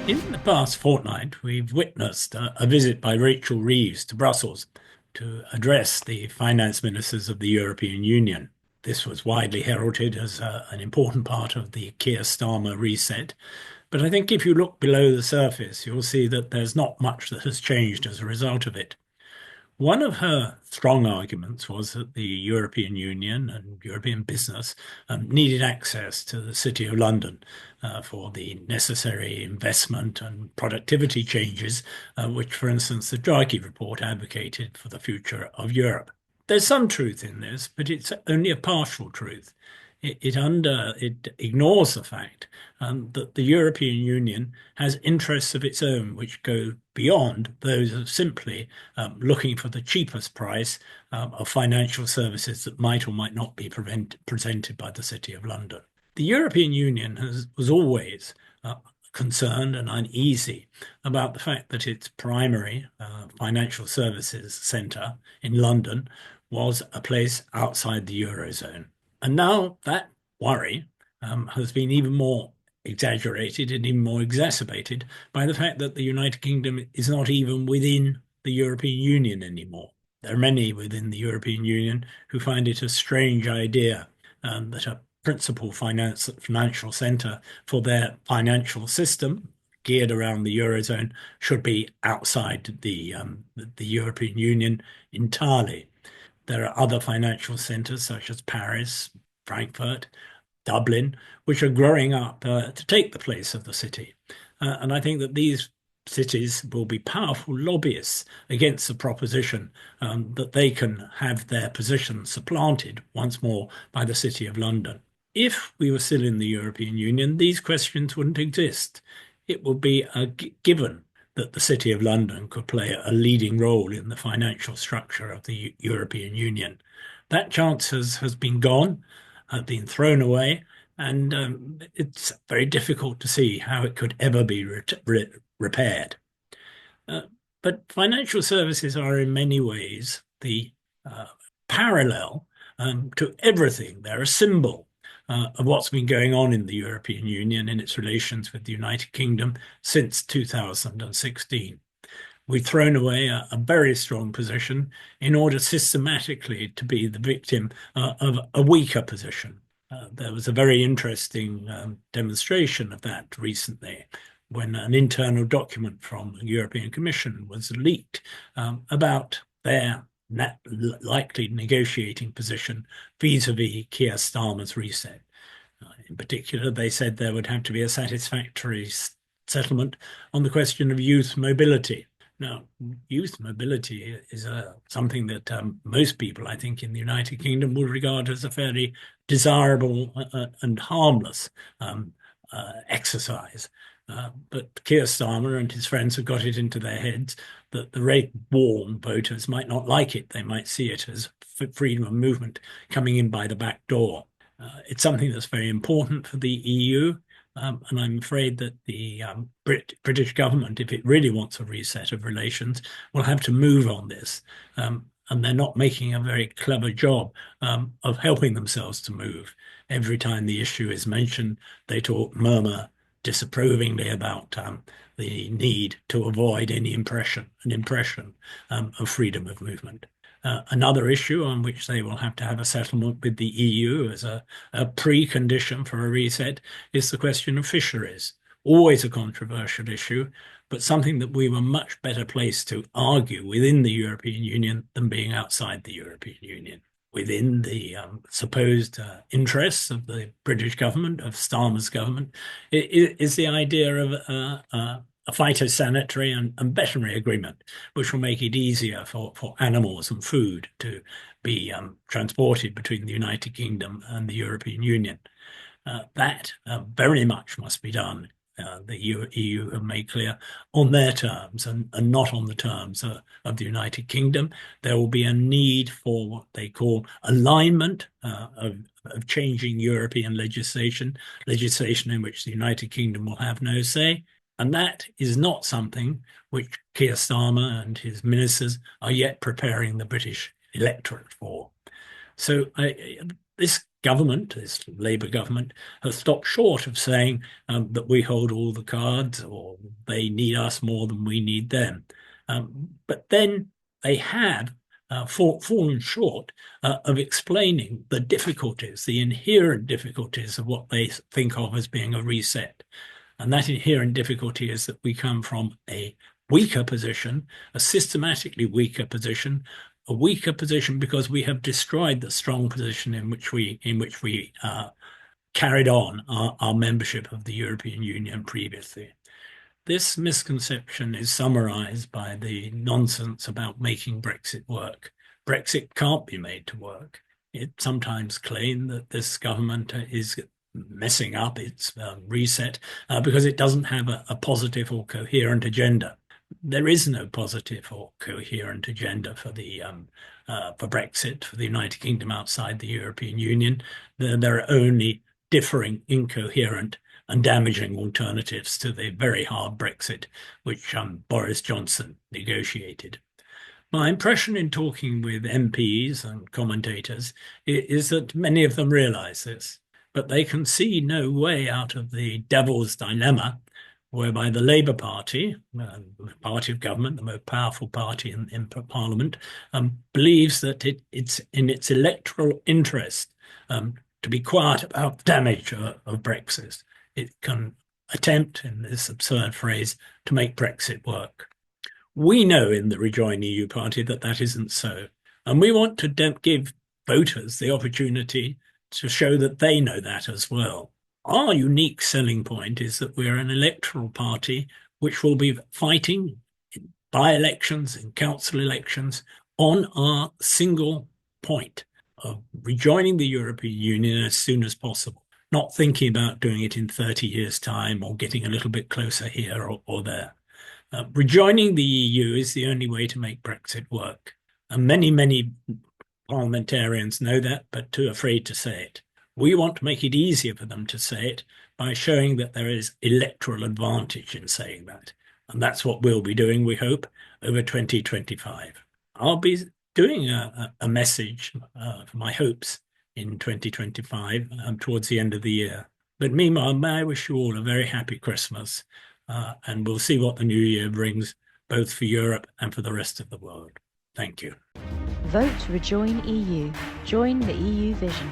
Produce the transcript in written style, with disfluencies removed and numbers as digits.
In the past fortnight, we've witnessed a visit by Rachel Reeves to Brussels to address the finance ministers of the European Union. This was widely heralded as an important part of the Keir Starmer reset. But I think if you look below the surface, you'll see that there's not much that has changed as a result of it. One of her strong arguments was that the European Union and European business needed access to the City of London for the necessary investment and productivity changes, which, for instance, the Draghi report advocated for the future of Europe. There's some truth in this, but it's only a partial truth. It ignores the fact that the European Union has interests of its own which go beyond those of simply looking for the cheapest price of financial services that might or might not be presented by the City of London. The European Union was always concerned and uneasy about the fact that its primary financial services centre in London was a place outside the Eurozone. And now that worry has been even more exaggerated and even more exacerbated by the fact that the United Kingdom is not even within the European Union anymore. There are many within the European Union who find it a strange idea that a principal financial centre for their financial system, geared around the Eurozone, should be outside the European Union entirely. There are other financial centres such as Paris, Frankfurt, Dublin, which are growing up to take the place of the city. And I think that these cities will be powerful lobbyists against the proposition that they can have their position supplanted once more by the City of London. If we were still in the European Union, these questions wouldn't exist. It would be a given that the City of London could play a leading role in the financial structure of the European Union. That chance has been gone, been thrown away, and it's very difficult to see how it could ever be repaired. But financial services are in many ways the parallel to everything. They're a symbol of what's been going on in the European Union in its relations with the United Kingdom since 2016. We've thrown away a very strong position in order systematically to be the victim of a weaker position. There was a very interesting demonstration of that recently when an internal document from the European Commission was leaked about their likely negotiating position vis-à-vis Keir Starmer's reset. In particular, they said there would have to be a satisfactory settlement on the question of youth mobility. Now, youth mobility is something that most people, I think, in the United Kingdom would regard as a fairly desirable and harmless exercise. But Keir Starmer and his friends have got it into their heads that the rate warm voters might not like it. They might see it as freedom of movement coming in by the back door. It's something that's very important for the EU. And I'm afraid that the British government, if it really wants a reset of relations, will have to move on this. And they're not making a very clever job of helping themselves to move. Every time the issue is mentioned, they murmur disapprovingly about the need to avoid any impression of freedom of movement. Another issue on which they will have to have a settlement with the EU as a precondition for a reset is the question of fisheries. Always a controversial issue, but something that we were much better placed to argue within the European Union than being outside the European Union. Within the supposed interests of the British government, of Starmer's government, is the idea of a phytosanitary and veterinary agreement, which will make it easier for animals and food to be transported between the United Kingdom and the European Union. That very much must be done. The EU have made clear on their terms and not on the terms of the United Kingdom. There will be a need for what they call alignment of changing European legislation in which the United Kingdom will have no say. And that is not something which Keir Starmer and his ministers are yet preparing the British electorate for. So this government, this Labour government, has stopped short of saying that we hold all the cards or they need us more than we need them. But then they have fallen short of explaining the difficulties, the inherent difficulties of what they think of as being a reset. And that inherent difficulty is that we come from a weaker position, a systematically weaker position, a weaker position because we have destroyed the strong position in which we carried on our membership of the European Union previously. This misconception is summarized by the nonsense about making Brexit work. Brexit can't be made to work. It sometimes claimed that this government is messing up its reset because it doesn't have a positive or coherent agenda. There is no positive or coherent agenda for Brexit, for the United Kingdom outside the European Union. There are only differing, incoherent, and damaging alternatives to the very hard Brexit which Boris Johnson negotiated. My impression in talking with MPs and commentators is that many of them realise this, but they can see no way out of the devil's dilemma whereby the Labour Party, the party of government, the most powerful party in Parliament, believes that it's in its electoral interest to be quiet about the damage of Brexit. It can attempt, in this absurd phrase, to make Brexit work. We know in the Rejoin EU party that that isn't so. And we want to give voters the opportunity to show that they know that as well. Our unique selling point is that we're an electoral party which will be fighting in by-elections and council elections on our single point of rejoining the European Union as soon as possible, not thinking about doing it in 30 years' time or getting a little bit closer here or there. Rejoining the EU is the only way to make Brexit work. And many parliamentarians know that, but too afraid to say it. We want to make it easier for them to say it by showing that there is electoral advantage in saying that. And that's what we'll be doing, we hope, over 2025. I'll be doing a message for my hopes in 2025 towards the end of the year. But meanwhile, may I wish you all a very happy Christmas, and we'll see what the new year brings, both for Europe and for the rest of the world. Thank you. Vote Rejoin EU. Join the EU vision.